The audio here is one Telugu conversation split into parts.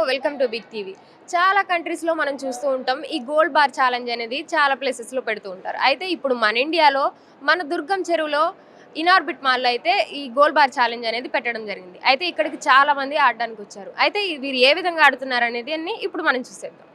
Welcome to big TV. చాలా కంట్రీస్లో మనం చూస్తూ ఉంటాం ఈ గోల్డ్ బార్ ఛాలెంజ్ అనేది చాలా ప్లేసెస్లో పెడుతూ ఉంటారు. అయితే ఇప్పుడు మన ఇండియాలో మన దుర్గం చెరువులో ఇనార్బిట్ మాల్లో అయితే ఈ గోల్డ్ బార్ ఛాలెంజ్ అనేది పెట్టడం జరిగింది. అయితే ఇక్కడికి చాలా మంది ఆడడానికి వచ్చారు. అయితే వీరు ఏ విధంగా ఆడుతున్నారు అనేది అన్ని ఇప్పుడు మనం చూసేద్దాం.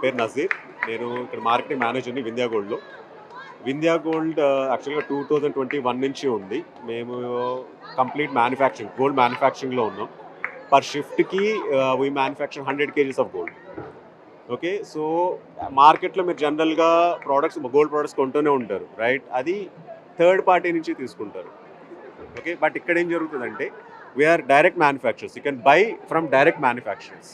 పేరు నజీర్. నేను ఇక్కడ మార్కెటింగ్ మేనేజర్ని వింధ్యా గోల్డ్లో. వింధ్యా గోల్డ్ యాక్చువల్గా 2021 నుంచి ఉంది. మేము కంప్లీట్ గోల్డ్ మ్యానుఫ్యాక్చరింగ్లో ఉన్నాం. పర్ షిఫ్ట్కి we manufacture 100 kgs of gold. Okay, so మార్కెట్లో మీరు జనరల్గా గోల్డ్ ప్రోడక్ట్స్ కొంటూనే ఉంటారు, రైట్? అది థర్డ్ పార్టీ నుంచి తీసుకుంటారు. ఓకే, బట్ ఇక్కడ ఏం జరుగుతుందంటే we're direct manufacturers. You can buy from direct manufacturers.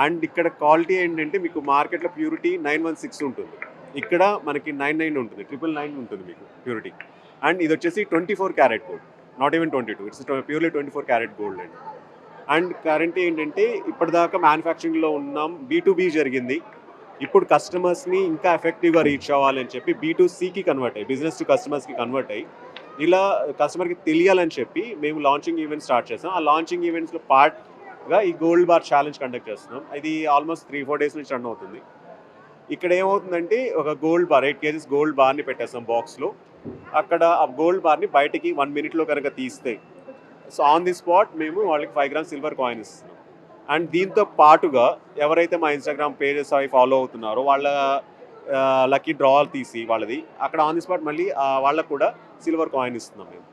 And ఇక్కడ క్వాలిటీ ఏంటంటే మీకు మార్కెట్లో ప్యూరిటీ 916 ఉంటుంది, ఇక్కడ మనకి 99 ఉంటుంది, 999 ఉంటుంది మీకు ప్యూరిటీ. అండ్ ఇది వచ్చేసి 24 carat gold, not even 22, it's purely 24 carat gold అండి. అండ్ కరెంట్ ఏంటంటే ఇప్పటిదాకా మ్యానుఫ్యాక్చరింగ్లో ఉన్నాం, B2B జరిగింది. ఇప్పుడు కస్టమర్స్ని ఇంకా ఎఫెక్టివ్గా రీచ్ అవ్వాలని చెప్పి B2Cకి కన్వర్ట్ అయ్యి, బిజినెస్ టు కస్టమర్స్కి కన్వర్ట్ అయ్యి, ఇలా కస్టమర్కి తెలియాలని చెప్పి మేము లాంచింగ్ ఈవెంట్ స్టార్ట్ చేస్తాం. ఆ లాంచింగ్ ఈవెంట్స్లో పార్ట్గా ఈ గోల్డ్ బార్ ఛాలెంజ్ కండక్ట్ చేస్తున్నాం. ఇది ఆల్మోస్ట్ 3-4 days నుంచి రన్ అవుతుంది. ఇక్కడ ఏమవుతుందంటే ఒక గోల్డ్ బార్ 8 kgs గోల్డ్ బార్ని పెట్టేస్తాం బాక్స్లో. అక్కడ ఆ గోల్డ్ బార్ని బయటికి 1 minute కనుక తీస్తే, సో ఆన్ ది స్పాట్ మేము వాళ్ళకి 5 grams సిల్వర్ కాయిన్ ఇస్తున్నాం. అండ్ దీంతో పాటుగా ఎవరైతే మా ఇన్స్టాగ్రామ్ పేజెస్ అవి ఫాలో అవుతున్నారో వాళ్ళ లక్కీ డ్రాల్ తీసి వాళ్ళది అక్కడ ఆన్ ది స్పాట్ మళ్ళీ వాళ్ళకు కూడా సిల్వర్ కాయిన్ ఇస్తున్నాం మేము.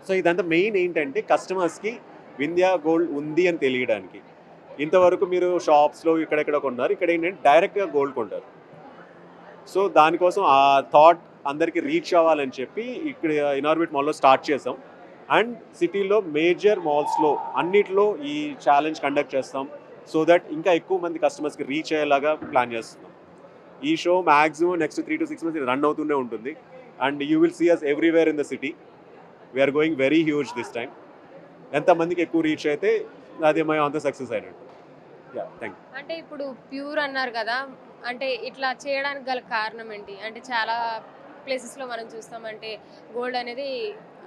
సో ఇదంతా మెయిన్ ఏంటంటే కస్టమర్స్కి వింధ్యా గోల్డ్ ఉంది అని తెలియడానికి. ఇంతవరకు మీరు షాప్స్లో ఇక్కడెక్కడ కొన్నారు, ఇక్కడ ఏంటంటే డైరెక్ట్గా గోల్డ్ కొంటారు. సో దానికోసం ఆ థాట్ అందరికీ రీచ్ అవ్వాలని చెప్పి ఇక్కడ ఇనార్బిట్ మాల్లో స్టార్ట్ చేసాం. అండ్ సిటీలో మేజర్ మాల్స్లో అన్నిట్లో ఈ ఛాలెంజ్ కండక్ట్ చేస్తాం, సో దట్ ఇంకా ఎక్కువ మంది కస్టమర్స్కి రీచ్ అయ్యేలాగా ప్లాన్ చేస్తున్నాం. ఈ show maximum next 3 to 6 months run అవుతూనే ఉంటుంది. And you will see us everywhere in the city. We're going very huge this time. ఎంతమందికి ఎక్కువ రీచ్ అయితే అది మేము అంత సక్సెస్ అయినట్టు. Thank you. అంటే ఇప్పుడు ప్యూర్ అన్నారు కదా, అంటే ఇట్లా చేయడానికి గల కారణం ఏంటి? అంటే చాలా ప్లేసెస్లో మనం చూస్తామంటే గోల్డ్ అనేది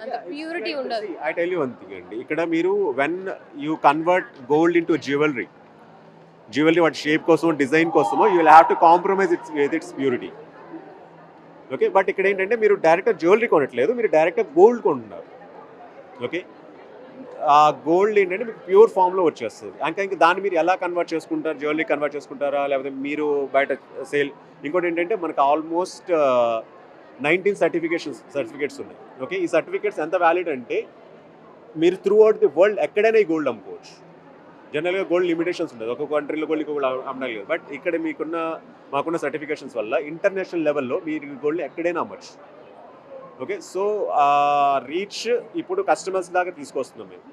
అంత ప్యూరిటీ ఉండదు. I tell you one thing అండి, ఇక్కడ మీరు when you convert gold into jewellery వాటి షేప్ కోసం డిజైన్ కోసమో you will have to compromise it's purity. Okay, but ఇక్కడ ఏంటంటే మీరు డైరెక్ట్గా జ్యువెలరీ కొనట్లేదు, మీరు డైరెక్ట్గా గోల్డ్ కొంటున్నారు. ఓకే, ఆ గోల్డ్ ఏంటంటే మీకు ప్యూర్ ఫామ్లో వచ్చేస్తుంది. ఇంకా దాన్ని మీరు ఎలా కన్వర్ట్ చేసుకుంటారు, జ్యువెలరీ కన్వర్ట్ చేసుకుంటారా లేకపోతే మీరు బయట సేల్. ఇంకోటి ఏంటంటే మనకు ఆల్మోస్ట్ 19 సర్టిఫికేట్స్ ఉన్నాయి. ఓకే, ఈ సర్టిఫికేట్స్ ఎంత వ్యాలిడ్ అంటే మీరు త్రూ అవుట్ ది వరల్డ్ ఎక్కడైనా ఈ గోల్డ్ అమ్ముకోవచ్చు. జనరల్గా గోల్డ్ లిమిటేషన్స్ ఉండదు, ఒక కంట్రీలో గోల్డ్ ఇంకో అమ్మడం లేదు. బట్ ఇక్కడ మాకున్న సర్టిఫికేషన్స్ వల్ల ఇంటర్నేషనల్ లెవెల్లో మీరు గోల్డ్ ఎక్కడైనా అమ్మచ్చు. ఓకే, సో రీచ్ ఇప్పుడు కస్టమర్స్ దాకా తీసుకొస్తున్నాం మేము,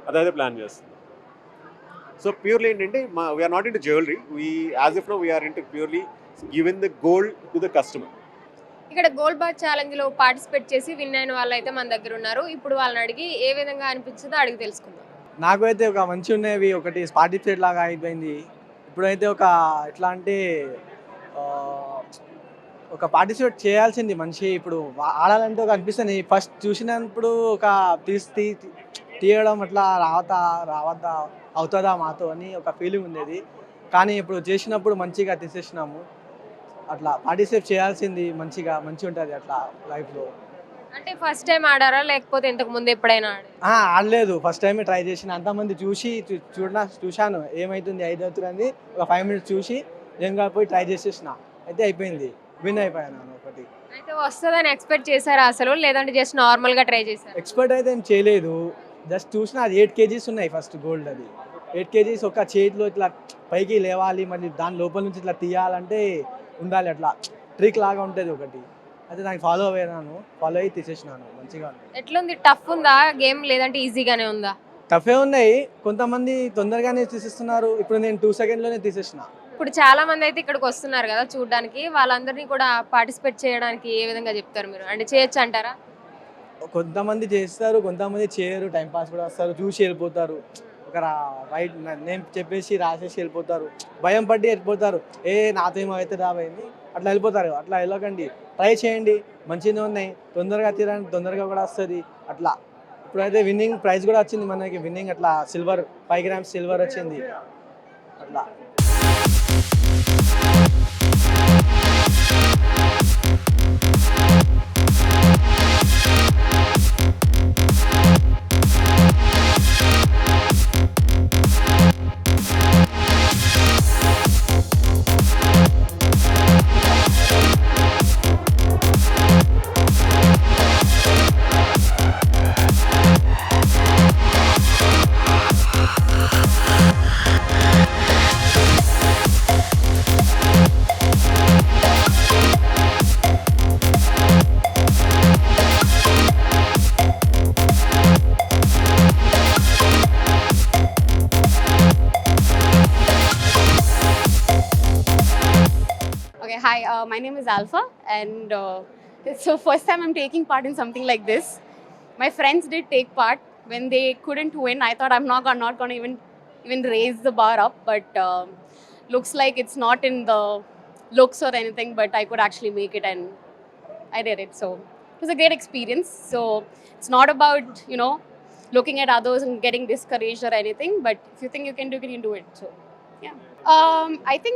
అదైతే ప్లాన్ చేస్తున్నాం. సో ప్యూర్లీ ఏంటంటే we're not into jewellery, as if no we're into purely given the gold to the customer. ఇక్కడ గోల్డ్ బార్ ఛాలెంజ్లో పార్టిసిపేట్ చేసి విన్ అయిన వాళ్ళు అయితే మన దగ్గర ఉన్నారు. ఇప్పుడు వాళ్ళని అడిగి ఏ విధంగా అనిపించిందో అడిగి తెలుసుకుందాం. నాకు అయితే ఒక మంచి ఉన్నవి ఒకటి పార్టిసిపేట్ లాగా అయిపోయింది. ఇప్పుడైతే ఒక ఎట్లా అంటే ఒక పార్టిసిపేట్ చేయాల్సింది మనిషి ఇప్పుడు ఆడాలంటే ఒక అనిపిస్తుంది. ఫస్ట్ చూసినప్పుడు ఒక తీయడం అట్లా రావద్దా అవుతుందా మాతో అని ఒక ఫీలింగ్ ఉండేది. కానీ ఇప్పుడు చేసినప్పుడు మంచిగా తీసేసినాము. అట్లా పార్టిసిపేట్ చేయాల్సింది మంచిగా ఉంటుంది అట్లా లైఫ్లో. అంటే ఫస్ట్ టైం ఆడారా లేకపోతే ఇంతకు ముందు ఎప్పుడైనా ఆడలేదు, ఫస్ట్ టైమే ట్రై చేసిన. అంతమంది చూశాను ఏమవుతుంది అవుతుంది ఒక 5 minutes చూసి నేను పోయి ట్రై చేసేసిన, అయితే అయిపోయింది, విన్ అయిపోయాను ఒకటి. అయితే వస్తుందని ఎక్స్పెక్ట్ చేశారా అసలు, లేదంటే జస్ట్ నార్మల్గా ట్రై చేశారు? ఎక్స్పెక్ట్ అయితే ఏం చేయలేదు, జస్ట్ చూసిన అది 8 కేజీస్ ఉన్నాయి ఫస్ట్ గోల్డ్. అది 8 కేజీస్ ఒక చేతిలో ఇట్లా పైకి లేవాలి, మళ్ళీ దాని లోపల నుంచి ఇట్లా తీయాలంటే ఉండాలి, అట్లా ట్రిక్ లాగా ఉంటుంది ఒకటి. అయితే దానికి ఫాలో అయ్యి తీసేసినాను. మంచిగా ఉంది. ఎట్లుంది, టఫ్ ఉందా గేమ్ లేదంటే ఈజీగానే ఉందా? టఫే ఉన్నాయి, కొంతమంది తొందరగానే తీసేస్తున్నారు. ఇప్పుడు నేను 2 సెకండ్లోనే తీసేసిన. ఇప్పుడు చాలా మంది అయితే ఇక్కడికి వస్తున్నారు కదా చూడడానికి, వాళ్ళందరినీ కూడా పార్టిసిపేట్ చేయడానికి ఏ విధంగా చెప్తారు మీరు? అంటే చేయొచ్చు అంటారా? కొంతమంది చేస్తారు, కొంతమంది చేయరు, టైంపాస్ కూడా వస్తారు, చూసి వెళ్ళిపోతారు. ఒక రైట్ నేను చెప్పేసి రాసేసి వెళ్ళిపోతారు, భయం పట్టి వెళ్ళిపోతారు. నాతో ఏమైతే రాబోయింది అట్లా వెళ్ళిపోతారు. అట్లా వెళ్ళకండి, ట్రై చేయండి, మంచిగా ఉన్నాయి, తొందరగా తీరండి, తొందరగా కూడా వస్తుంది. అట్లా ఇప్పుడైతే విన్నింగ్ ప్రైజ్ కూడా వచ్చింది మనకి, విన్నింగ్ అట్లా సిల్వర్ 5 grams సిల్వర్ వచ్చింది అట్లా. Okay, hi, my name is Alpha, and so first time I'm taking part in something like this. My friends did take part. When they couldn't win, I thought I'm not going to even raise the bar up, but looks like it's not in the looks or anything, but I could actually make it, and I did it. So it was a great experience. So it's not about, looking at others and getting discouraged or anything, but if you think you can do it, you can do it. So yeah. I think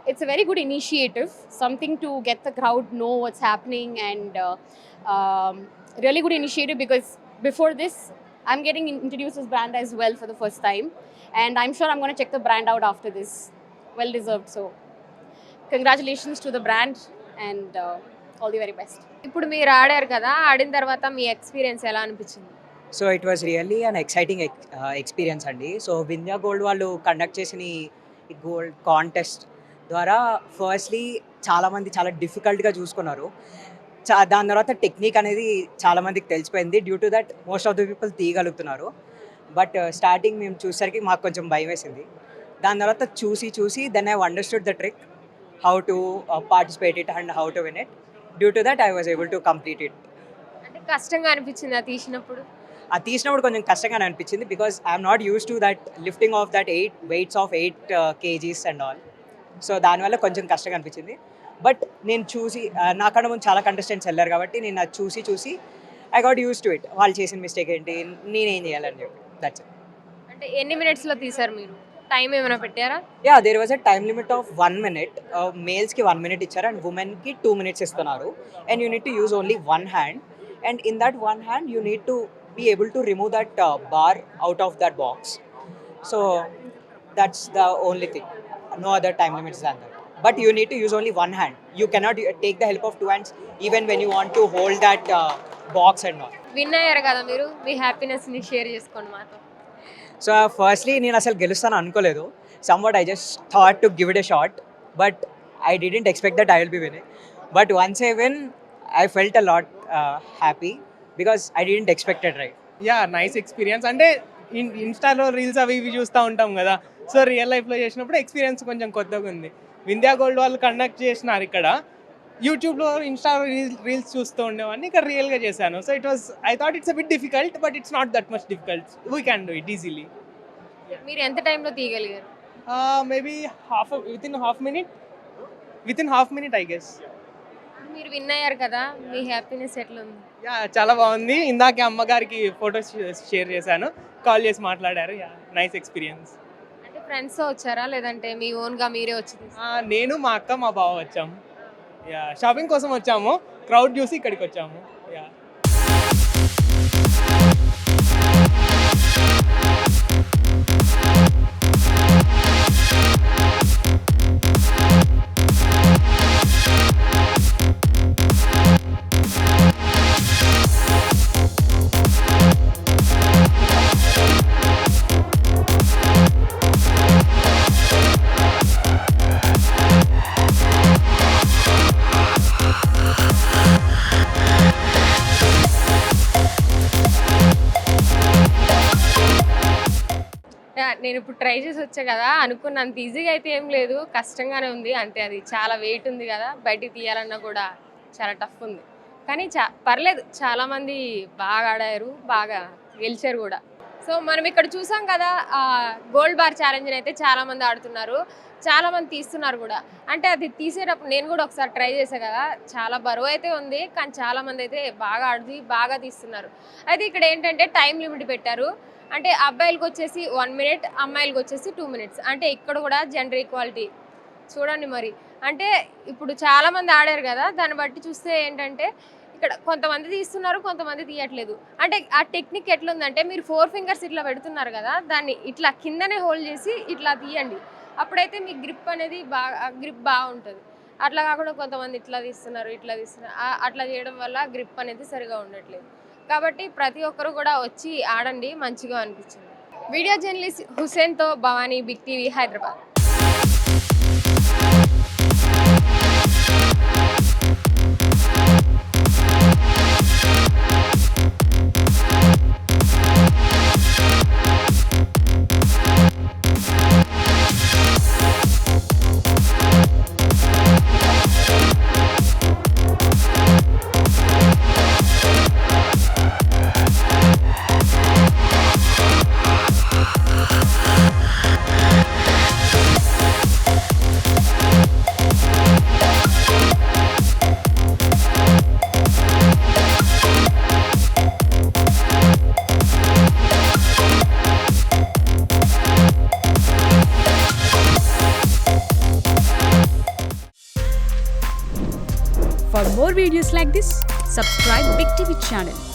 it's a very good initiative, something to get the crowd know what's happening, and really good initiative, because before this I'm getting introduced this brand as well for the first time, and I'm sure I'm going to check the brand out after this. Well deserved. So congratulations to the brand, and all the very best. ఇప్పుడు మీరు ఆడారు కదా, ఆడిన తర్వాత మీ ఎక్స్పీరియన్స్ ఎలా అనిపించింది? So it was really an exciting experience అండి. సో వింధ్యా గోల్డ్ వాళ్ళు కండక్ట్ చేసిన ఈ గోల్డ్ కాంటెస్ట్ ద్వారా ఫస్ట్లీ చాలామంది చాలా డిఫికల్ట్గా చూసుకున్నారు. దాని తర్వాత టెక్నిక్ అనేది చాలామందికి తెలిసిపోయింది. Due to that most of the people తీయగలుగుతున్నారు. బట్ స్టార్టింగ్ మేము చూసేసరికి మాకు కొంచెం భయం వేసింది. దాని తర్వాత చూసి then I understood the trick, how to participate it and how to win it. Due to that I was able to complete it. అంటే కష్టంగా అనిపించింది అది తీసినప్పుడు? అది తీసినప్పుడు కొంచెం కష్టంగానే అనిపించింది, because I'm not use to that lifting of that 8 weights of 8 kgs and all. So దానివల్ల కొంచెం కష్టంగా అనిపించింది. బట్ నేను చూసి నాకన్నా ముందు చాలా కంటెస్టెంట్స్ వెళ్ళారు కాబట్టి నేను అది చూసి I got use to it. వాళ్ళు చేసిన మిస్టేక్ ఏంటి, నేనేం చేయాలని చెప్పి, దట్స్ ఇట్. అంటే ఎన్ని మినిట్స్లో తీసారు మీరు? టైం ఏమైనా పెట్టారా? Yeah, there was a time limit of 1 minute. మేల్స్కి 1 minute ఇచ్చారు అండ్ ఉమెన్కి 2 minutes ఇస్తున్నారు. And you need to use only 1 hand, and in that 1 hand you need to be able to remove that bar out of that box. So that's the only thing, no other time limits than that. But you need to use only 1 hand. You cannot take the help of 2 hands even when you want to hold that box and all. Win అయ్యారు కదా మీరు, మీ హ్యాపీనెస్ని షేర్ చేసుకోండి మాతో. సో ఫస్ట్లీ నేను అసలు గెలుస్తాను అనుకోలేదు. somewhat I just thought to give it a shot, but I didn't expect that I will be winning. But once I win, I felt a lot happy, because I didn't expect it, right? Yeah, nice experience. అంటే ఇన్స్టాలో రీల్స్ అవి ఇవి చూస్తూ ఉంటాం కదా, సో రియల్ లైఫ్లో చేసినప్పుడు ఎక్స్పీరియన్స్ కొంచెం కొత్తగా ఉంది. వింధ్యా గోల్డ్ వాళ్ళు కండక్ట్ చేసినారు ఇక్కడ. యూట్యూబ్లో ఇన్స్టాలో రీల్స్ చూస్తూ ఉండేవాడిని, ఇక్కడ రియల్గా చేశాను. So I thought it's a bit difficult, but it's not that much difficult. We can do it easily. మీరు ఎంత టైంలో తీయగలిగారు? Maybe within half minute I guess. మీరు విన్ అయ్యారు కదా, మీ హ్యాపీనెస్ ఎట్లా ఉంది? యా, చాలా బాగుంది. ఇందాకే అమ్మగారికి ఫొటోస్ షేర్ చేశాను, కాల్ చేసి మాట్లాడారు. Yeah, nice experience. అంటే ఫ్రెండ్స్తో వచ్చారా లేదంటే మీ ఓన్గా మీరే వచ్చి నేను, మా అక్క, మా బావ వచ్చాము. యా, షాపింగ్ కోసం వచ్చాము, క్రౌడ్ చూసి ఇక్కడికి వచ్చాము. యా. ఇంకా నేను ఇప్పుడు ట్రై చేసి వచ్చా కదా, అనుకున్నంత ఈజీగా అయితే ఏం లేదు, కష్టంగానే ఉంది అంతే. అది చాలా వెయిట్ ఉంది కదా, బయటికి తీయాలన్నా కూడా చాలా టఫ్ ఉంది. కానీ పర్లేదు, చాలామంది బాగా ఆడారు, బాగా గెలిచారు కూడా. సో మనం ఇక్కడ చూసాం కదా, గోల్డ్ బార్ ఛాలెంజ్ అయితే చాలామంది ఆడుతున్నారు, చాలామంది తీస్తున్నారు కూడా. అంటే అది తీసేటప్పుడు నేను కూడా ఒకసారి ట్రై చేశాను కదా, చాలా బరువు అయితే ఉంది, కానీ చాలామంది అయితే బాగా ఆడుతూ బాగా తీస్తున్నారు. అయితే ఇక్కడ ఏంటంటే టైం లిమిట్ పెట్టారు. అంటే అబ్బాయిలకు వచ్చేసి 1 minute, అమ్మాయిలకు వచ్చేసి 2 minutes. అంటే ఇక్కడ కూడా జెండర్ ఈక్వాలిటీ చూడండి మరి. అంటే ఇప్పుడు చాలామంది ఆడారు కదా, దాన్ని బట్టి చూస్తే ఏంటంటే ఇక్కడ కొంతమంది తీస్తున్నారు, కొంతమంది తీయట్లేదు. అంటే ఆ టెక్నిక్ ఎట్లుందంటే, మీరు 4 fingers ఇట్లా పెడుతున్నారు కదా, దాన్ని ఇట్లా కిందనే హోల్డ్ చేసి ఇట్లా తీయండి, అప్పుడైతే మీ గ్రిప్ అనేది గ్రిప్ బాగుంటుంది. అట్లా కాకుండా కొంతమంది ఇట్లా తీస్తున్నారు, ఇట్లా తీస్తున్నారు, అట్లా చేయడం వల్ల గ్రిప్ అనేది సరిగా ఉండట్లేదు. కాబట్టి ప్రతి ఒక్కరు కూడా వచ్చి ఆడండి, మంచిగా అనిపించింది. వీడియో జర్నలిస్ట్ హుసేన్తో Bhavani, big TV, Hyderabad. For more videos like this, subscribe Big TV channel.